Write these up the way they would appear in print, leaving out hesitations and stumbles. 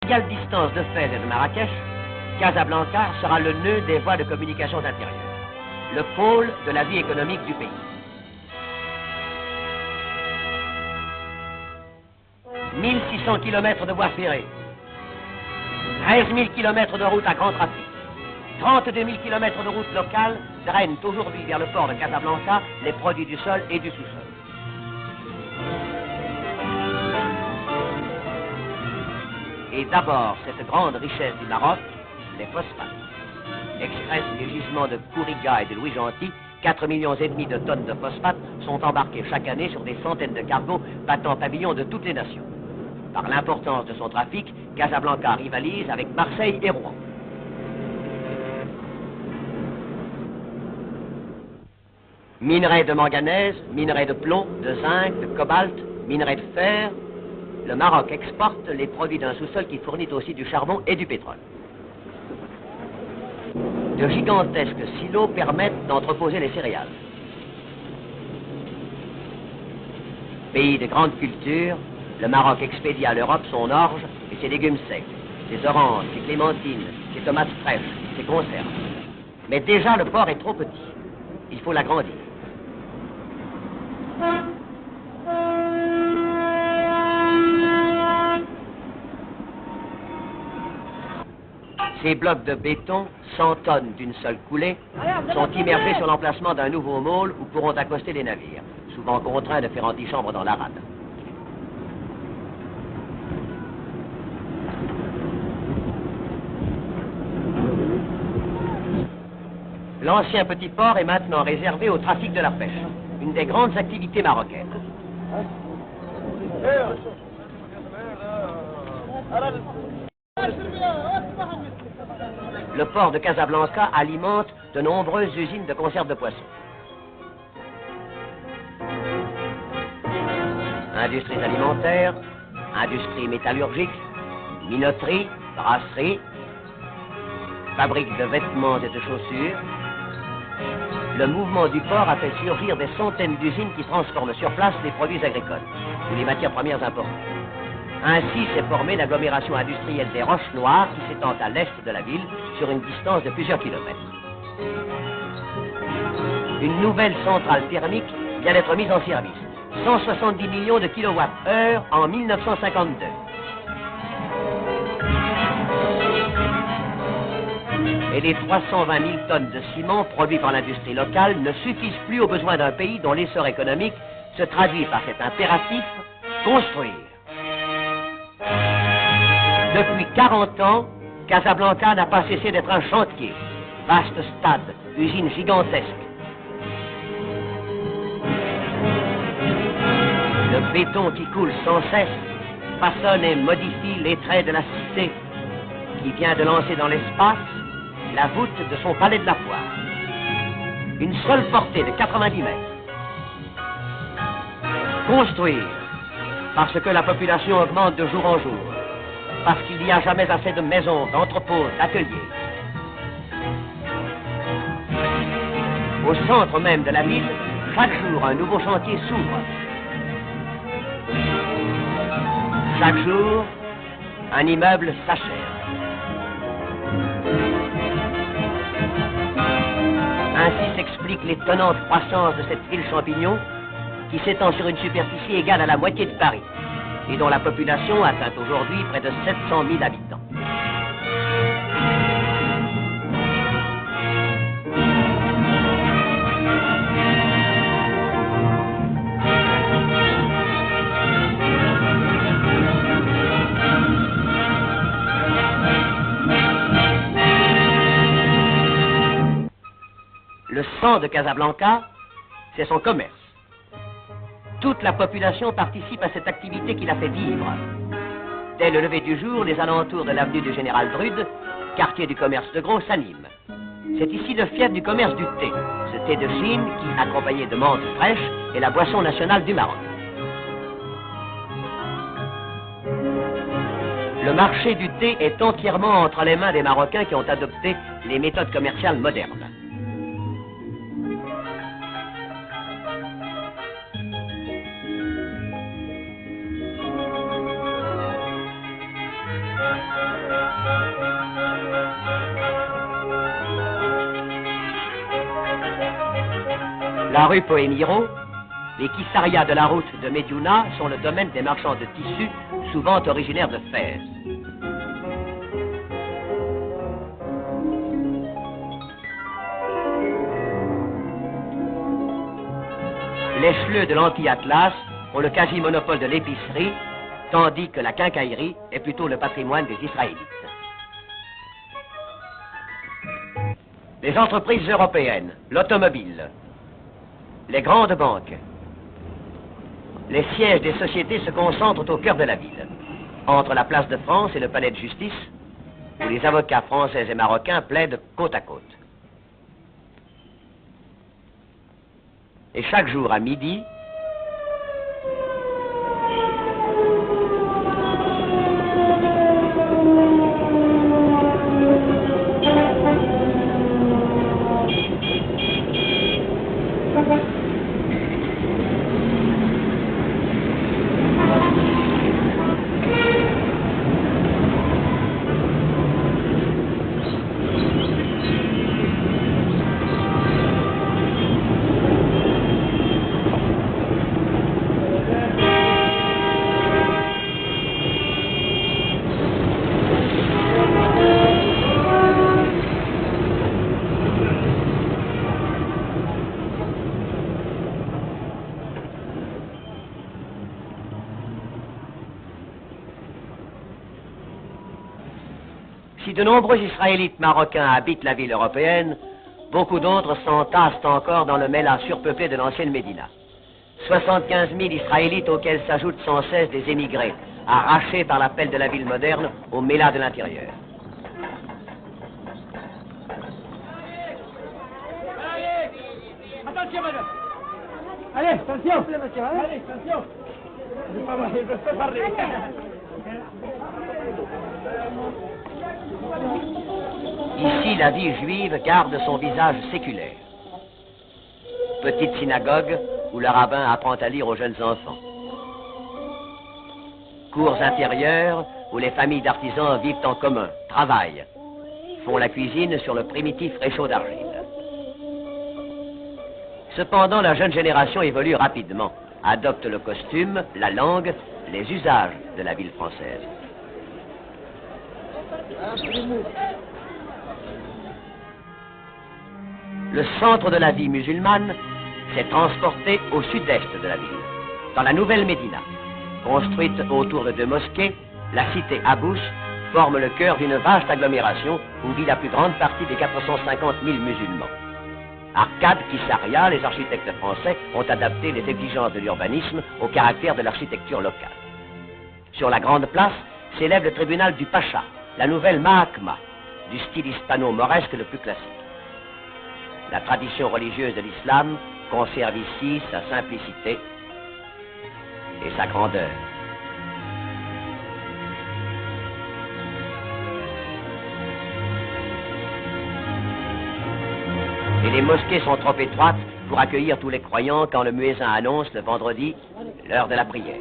égale distance de Fès et de Marrakech, Casablanca sera le nœud des voies de communication intérieures, le pôle de la vie économique du pays. « 1600 km de voies ferrées, 13 000 km de routes à grand trafic, 32 000 km de routes locales drainent aujourd'hui vers le port de Casablanca les produits du sol et du sous-sol. Et d'abord, cette grande richesse du Maroc, les phosphates. Express des gisements de Kouriga et de Louis Gentil, 4,5 millions de tonnes de phosphates sont embarquées chaque année sur des centaines de cargos battant pavillon de toutes les nations. Par l'importance de son trafic, Casablanca rivalise avec Marseille et Rouen. Minerais de manganèse, minerais de plomb, de zinc, de cobalt, minerais de fer, le Maroc exporte les produits d'un sous-sol qui fournit aussi du charbon et du pétrole. De gigantesques silos permettent d'entreposer les céréales. Pays de grande culture, le Maroc expédie à l'Europe son orge et ses légumes secs, ses oranges, ses clémentines, ses tomates fraîches, ses conserves. Mais déjà le port est trop petit. Il faut l'agrandir. Ces blocs de béton, 100 tonnes d'une seule coulée, sont immergés sur l'emplacement d'un nouveau môle où pourront accoster les navires, souvent contraints de faire antichambre dans la rade. L'ancien petit port est maintenant réservé au trafic de la pêche, une des grandes activités marocaines. Le port de Casablanca alimente de nombreuses usines de conserve de poissons. Industries alimentaires, industries métallurgiques, minoteries, brasseries, fabriques de vêtements et de chaussures. Le mouvement du port a fait surgir des centaines d'usines qui transforment sur place les produits agricoles ou les matières premières importées. Ainsi s'est formée l'agglomération industrielle des Roches Noires qui s'étend à l'est de la ville sur une distance de plusieurs kilomètres. Une nouvelle centrale thermique vient d'être mise en service. 170 millions de kilowattheures en 1952. Et les 320 000 tonnes de ciment produits par l'industrie locale ne suffisent plus aux besoins d'un pays dont l'essor économique se traduit par cet impératif construire. Depuis 40 ans, Casablanca n'a pas cessé d'être un chantier. Vaste stade, usine gigantesque. Le béton qui coule sans cesse façonne et modifie les traits de la cité qui vient de lancer dans l'espace la voûte de son palais de la foire. Une seule portée de 90 mètres. Construire, parce que la population augmente de jour en jour, parce qu'il n'y a jamais assez de maisons, d'entrepôts, d'ateliers. Au centre même de la ville, chaque jour, un nouveau chantier s'ouvre. Chaque jour, un immeuble s'achève. Ainsi s'explique l'étonnante croissance de cette ville champignon qui s'étend sur une superficie égale à la moitié de Paris et dont la population atteint aujourd'hui près de 700 000 habitants. Le sang de Casablanca, c'est son commerce. Toute la population participe à cette activité qui la fait vivre. Dès le lever du jour, les alentours de l'avenue du Général Drude, quartier du commerce de gros, s'animent. C'est ici le fief du commerce du thé, ce thé de Chine qui, accompagné de menthe fraîche, est la boisson nationale du Maroc. Le marché du thé est entièrement entre les mains des Marocains qui ont adopté les méthodes commerciales modernes. La rue Poemiro, les kissarias de la route de Médiouna sont le domaine des marchands de tissus, souvent originaires de Fès. Les chleux de l'anti-Atlas ont le quasi-monopole de l'épicerie, tandis que la quincaillerie est plutôt le patrimoine des Israélites. Les entreprises européennes, l'automobile, les grandes banques, les sièges des sociétés se concentrent au cœur de la ville, entre la place de France et le palais de justice, où les avocats français et marocains plaident côte à côte. Et chaque jour à midi, si de nombreux Israélites marocains habitent la ville européenne, beaucoup d'autres s'entassent encore dans le Mela surpeuplé de l'ancienne Médina. 75 000 Israélites auxquels s'ajoutent sans cesse des émigrés, arrachés par l'appel de la ville moderne au Mela de l'intérieur. Attention, madame. Allez, attention. Allez, attention. Je peux parler. Ici, la vie juive garde son visage séculaire. Petite synagogue où le rabbin apprend à lire aux jeunes enfants. Cours intérieures où les familles d'artisans vivent en commun, travaillent, font la cuisine sur le primitif réchaud d'argile. Cependant, la jeune génération évolue rapidement, adopte le costume, la langue, les usages de la ville française. Le centre de la vie musulmane s'est transporté au sud-est de la ville, dans la nouvelle Médina. Construite autour de deux mosquées, la cité Abous forme le cœur d'une vaste agglomération où vit la plus grande partie des 450 000 musulmans. Arcade, Kissaria, les architectes français ont adapté les exigences de l'urbanisme au caractère de l'architecture locale. Sur la grande place s'élève le tribunal du Pacha, la nouvelle Mahakma, du style hispano-mauresque le plus classique. La tradition religieuse de l'islam conserve ici sa simplicité et sa grandeur. Et les mosquées sont trop étroites pour accueillir tous les croyants quand le muezzin annonce le vendredi l'heure de la prière.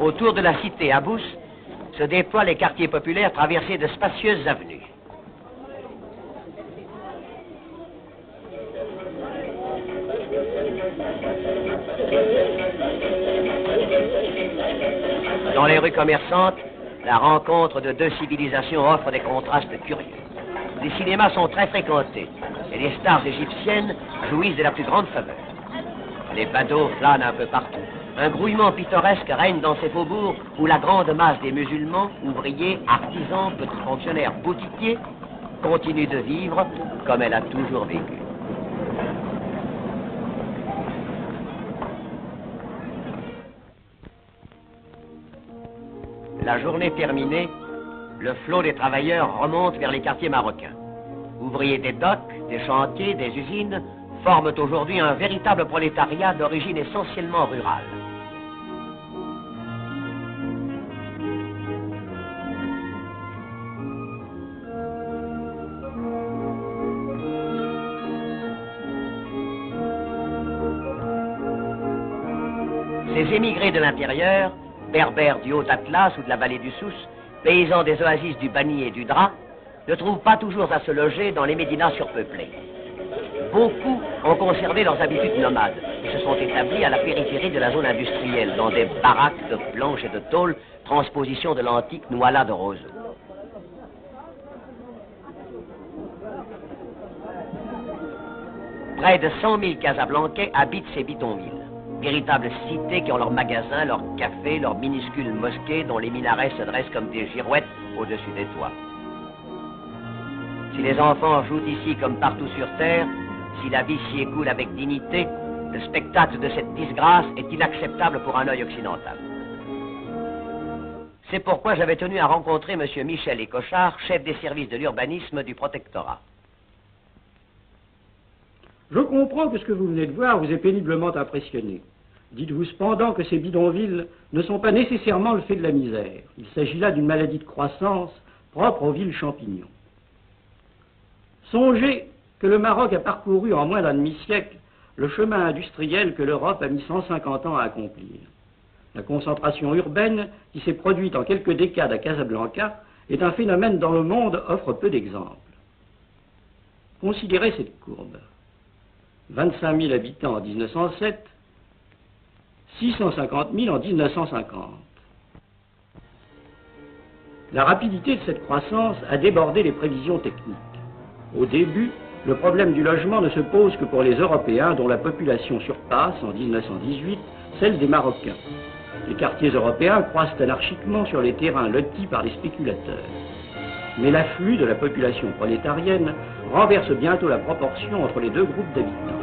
Autour de la cité Abous se déploient les quartiers populaires traversés de spacieuses avenues. Dans les rues commerçantes, la rencontre de deux civilisations offre des contrastes curieux. Les cinémas sont très fréquentés et les stars égyptiennes jouissent de la plus grande faveur. Les badauds flânent un peu partout. Un grouillement pittoresque règne dans ces faubourgs où la grande masse des musulmans, ouvriers, artisans, petits fonctionnaires, boutiquiers, continue de vivre comme elle a toujours vécu. La journée terminée, le flot des travailleurs remonte vers les quartiers marocains. Ouvriers des docks, des chantiers, des usines forment aujourd'hui un véritable prolétariat d'origine essentiellement rurale. Ces émigrés de l'intérieur, berbères du Haut-Atlas ou de la vallée du Souss, paysans des oasis du Bani et du Dra, ne trouvent pas toujours à se loger dans les médinas surpeuplés. Beaucoup ont conservé leurs habitudes nomades et se sont établis à la périphérie de la zone industrielle, dans des baraques de planches et de tôles, transposition de l'antique Nouala de Roseau. Près de 100 000 Casablancais habitent ces bidonvilles. Véritables cités qui ont leurs magasins, leurs cafés, leurs minuscules mosquées dont les minarets se dressent comme des girouettes au-dessus des toits. Si les enfants jouent ici comme partout sur terre, si la vie s'y écoule avec dignité, le spectacle de cette disgrâce est inacceptable pour un œil occidental. C'est pourquoi j'avais tenu à rencontrer M. Michel Écochard, chef des services de l'urbanisme du protectorat. Je comprends que ce que vous venez de voir vous est péniblement impressionné. Dites-vous cependant que ces bidonvilles ne sont pas nécessairement le fait de la misère. Il s'agit là d'une maladie de croissance propre aux villes champignons. Songez que le Maroc a parcouru en moins d'un demi-siècle le chemin industriel que l'Europe a mis 150 ans à accomplir. La concentration urbaine qui s'est produite en quelques décades à Casablanca est un phénomène dont le monde offre peu d'exemples. Considérez cette courbe. 25 000 habitants en 1907, 650 000 en 1950. La rapidité de cette croissance a débordé les prévisions techniques. Au début, le problème du logement ne se pose que pour les Européens dont la population surpasse, en 1918, celle des Marocains. Les quartiers européens croissent anarchiquement sur les terrains lotis par les spéculateurs. Mais l'afflux de la population prolétarienne renverse bientôt la proportion entre les deux groupes d'habitants.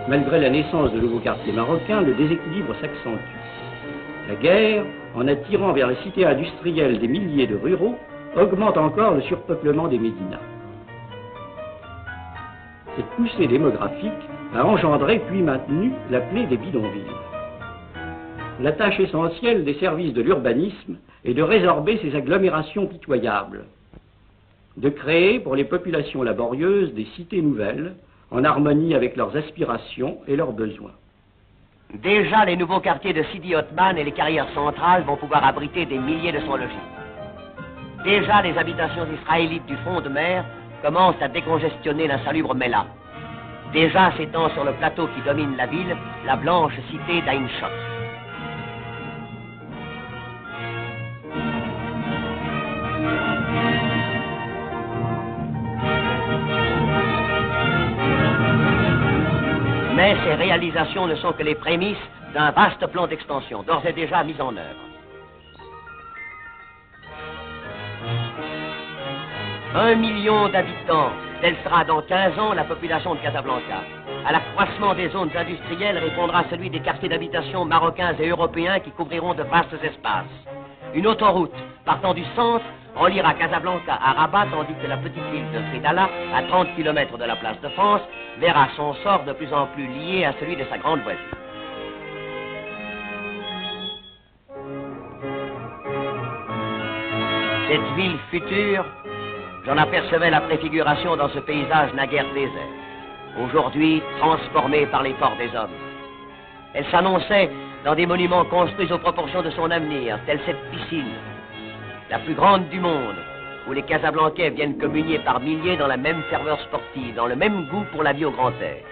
Malgré la naissance de nouveaux quartiers marocains, le déséquilibre s'accentue. La guerre, en attirant vers les cités industrielles des milliers de ruraux, augmente encore le surpeuplement des médinas. Cette poussée démographique a engendré puis maintenu la plaie des bidonvilles. La tâche essentielle des services de l'urbanisme est de résorber ces agglomérations pitoyables, de créer pour les populations laborieuses des cités nouvelles, en harmonie avec leurs aspirations et leurs besoins. Déjà, les nouveaux quartiers de Sidi Othman et les carrières centrales vont pouvoir abriter des milliers de sans-logis. Déjà, les habitations israélites du front de mer commencent à décongestionner l'insalubre Mela. Déjà s'étend sur le plateau qui domine la ville, la blanche cité d'Ain Shok. Mais ces réalisations ne sont que les prémices d'un vaste plan d'extension, d'ores et déjà mis en œuvre. 1 million d'habitants, telle sera dans 15 ans la population de Casablanca. À l'accroissement des zones industrielles répondra celui des quartiers d'habitation marocains et européens qui couvriront de vastes espaces. Une autoroute partant du centre reliera Casablanca à Rabat, tandis que la petite ville de Fridala, à 30 km de la place de France, verra son sort de plus en plus lié à celui de sa grande voisine. Cette ville future, j'en apercevais la préfiguration dans ce paysage naguère désert, aujourd'hui transformé par l'effort des hommes. Elle s'annonçait dans des monuments construits aux proportions de son avenir, telle cette piscine, la plus grande du monde, où les Casablancais viennent communier par milliers dans la même ferveur sportive, dans le même goût pour la vie au grand air.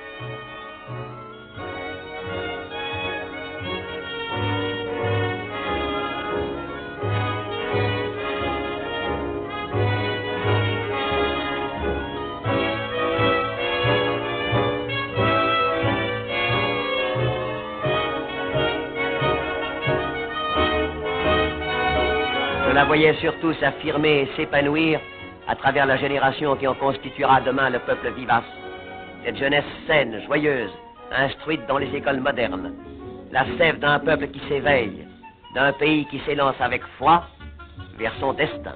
Je la voyais surtout s'affirmer et s'épanouir à travers la génération qui en constituera demain le peuple vivace. Cette jeunesse saine, joyeuse, instruite dans les écoles modernes. La sève d'un peuple qui s'éveille, d'un pays qui s'élance avec foi vers son destin.